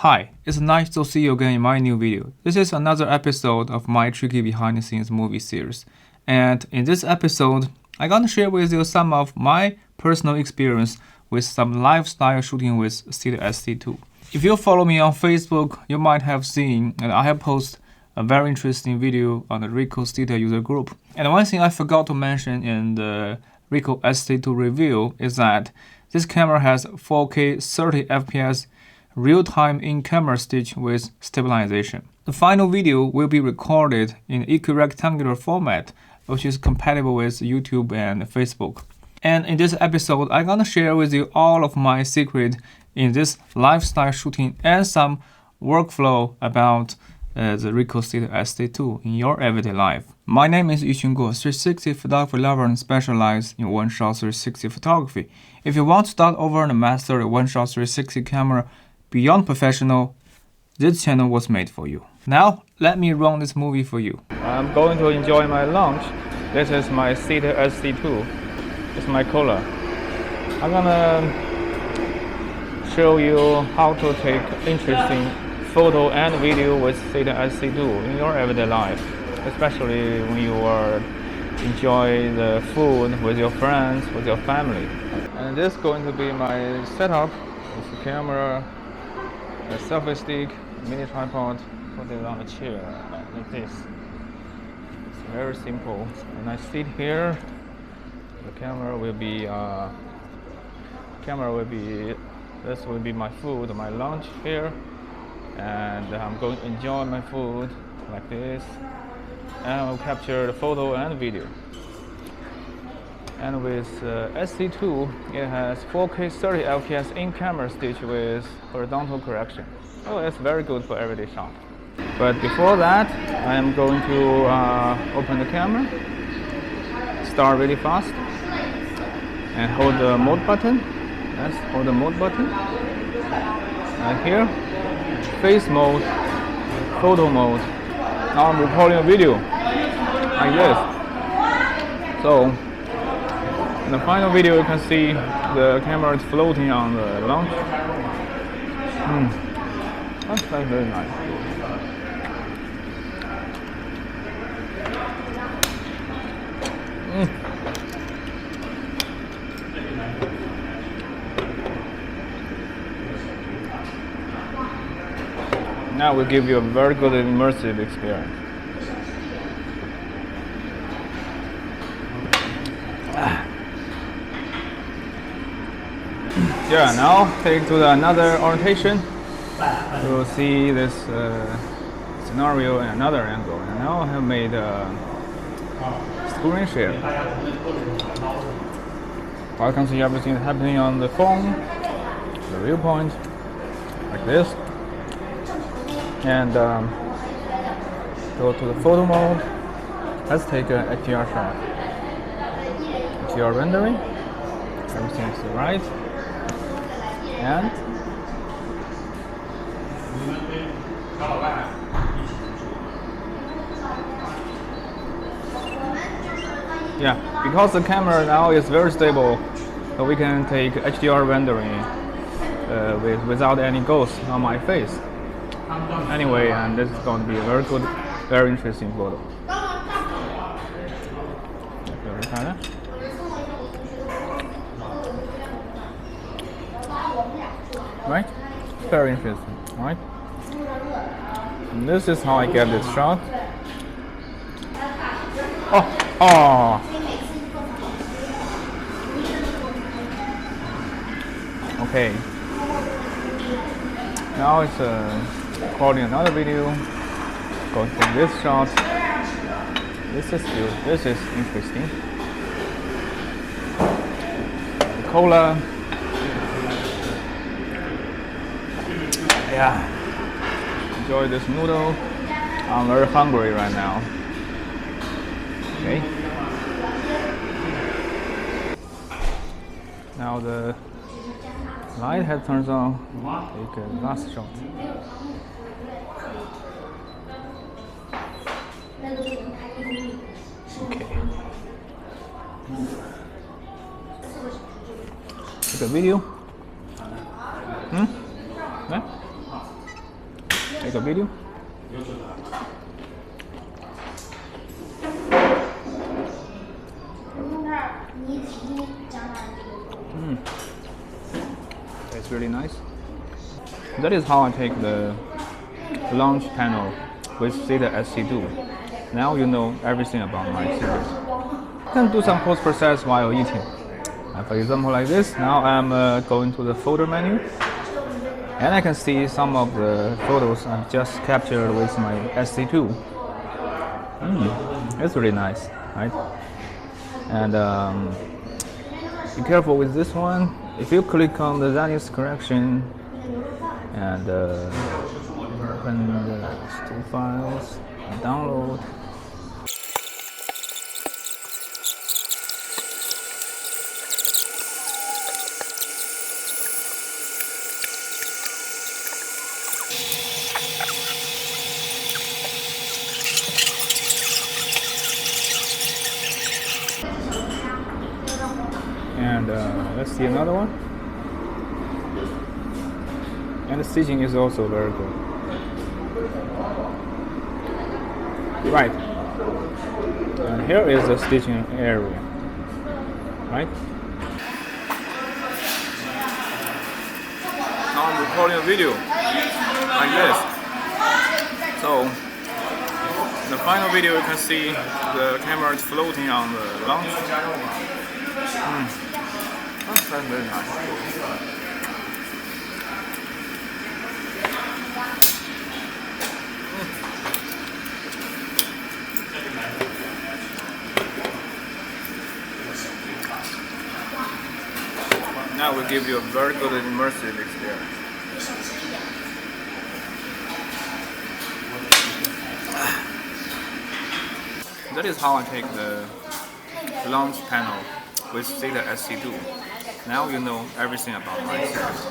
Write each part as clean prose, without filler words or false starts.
Hi, it's nice to see you again in my new video. This is another episode of my tricky behind the scenes movie series. And in this episode, I'm gonna share with you some of my personal experience with some lifestyle shooting with Theta SC2. If you follow me on Facebook, you might have seen that I have posted a very interesting video on the RICOH Theta user group. And one thing I forgot to mention in the RICOH SC2 review is that this camera has 4K 30 FPS real-time in-camera stitch with stabilization. The final video will be recorded in equirectangular format, which is compatible with YouTube and Facebook. And in this episode, I'm gonna share with you all of my secret in this lifestyle shooting and some workflow about the RICOH Theta SC2 in your everyday life. My name is Yuqing, 360 photography lover and specialize in one-shot 360 photography. If you want to start over and master a one-shot 360 camera beyond professional, this channel was made for you. Now, let me run this movie for you. I'm going to enjoy my lunch. This is my Theta SC2. It's my cola. I'm gonna show you how to take interesting photo and video with Theta SC2 in your everyday life, especially when you are enjoy the food with your friends, with your family. And this is going to be my setup with the camera, a selfie stick, mini tripod, put it on a chair like this. It's very simple. When I sit here, the camera will be this will be my food, my lunch here, and I'm going to enjoy my food like this, and I'll capture the photo and video. And with SC2, it has 4K 30 FPS in-camera stitch with horizontal correction. Oh, it's very good for everyday shot. But before that, I am going to open the camera, start really fast, and hold the mode button. Yes, hold the mode button. And here, face mode, photo mode. Now I'm recording a video like this. So in the final video, you can see the camera is floating on the launch. That's very nice. Now we'll give you a very good immersive experience. Yeah, now take to another orientation. You will see this scenario in another angle. And now I have made a screen share. I can see everything happening on the phone, the viewpoint, like this. And go to the photo mode. Let's take an HDR shot. HDR rendering. Everything is right. And yeah, because the camera now is very stable, so we can take HDR rendering without any ghosts on my face. Anyway, and this is going to be a very good, very interesting photo. Right? Very interesting, right? And this is how I get this shot. Oh! Okay. Now it's recording another video. Going from this shot. This is good. This is interesting. The cola. Yeah. Enjoy this noodle. I'm very hungry right now. Okay. Now the light has turned on. Take a last shot. Okay. Take a video. take a video. It's really nice. That is how I take the launch panel with Theta SC2. Now you know everything about my series. You can do some post-process while eating. For example, like this, now I'm going to the folder menu, and I can see some of the photos I've just captured with my SC2. It's really nice, right? And be careful with this one. If you click on the zenith correction and open the two files and download. And let's see another one. And the stitching is also very good. Right. And here is the stitching area. Right? Now I'm recording a video like this. So in the final video you can see the camera is floating on the launch. That's very nice. Now we give you a very good immersive experience. That is how I take the launch panel with Theta SC2. Now you know everything about my series.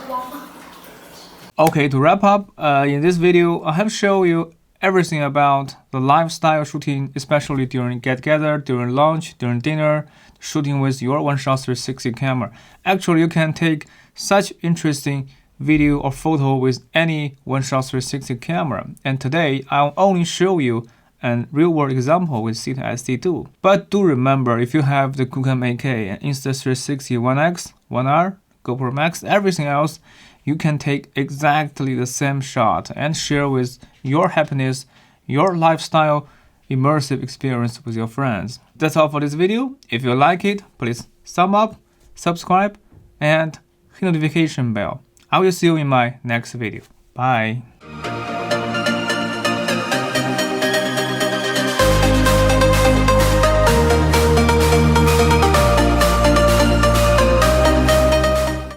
Okay, to wrap up, in this video, I have shown you everything about the lifestyle shooting, especially during get-together, during lunch, during dinner, shooting with your One-Shot 360 camera. Actually, you can take such interesting video or photo with any One-Shot 360 camera. And today, I'll only show you a real-world example with Theta SC2. But do remember, if you have the Yuqing AK and Insta360 One X, One R, GoPro Max, everything else, you can take exactly the same shot and share with your happiness, your lifestyle, immersive experience with your friends. That's all for this video. If you like it, please thumb up, subscribe, and hit notification bell. I will see you in my next video. Bye.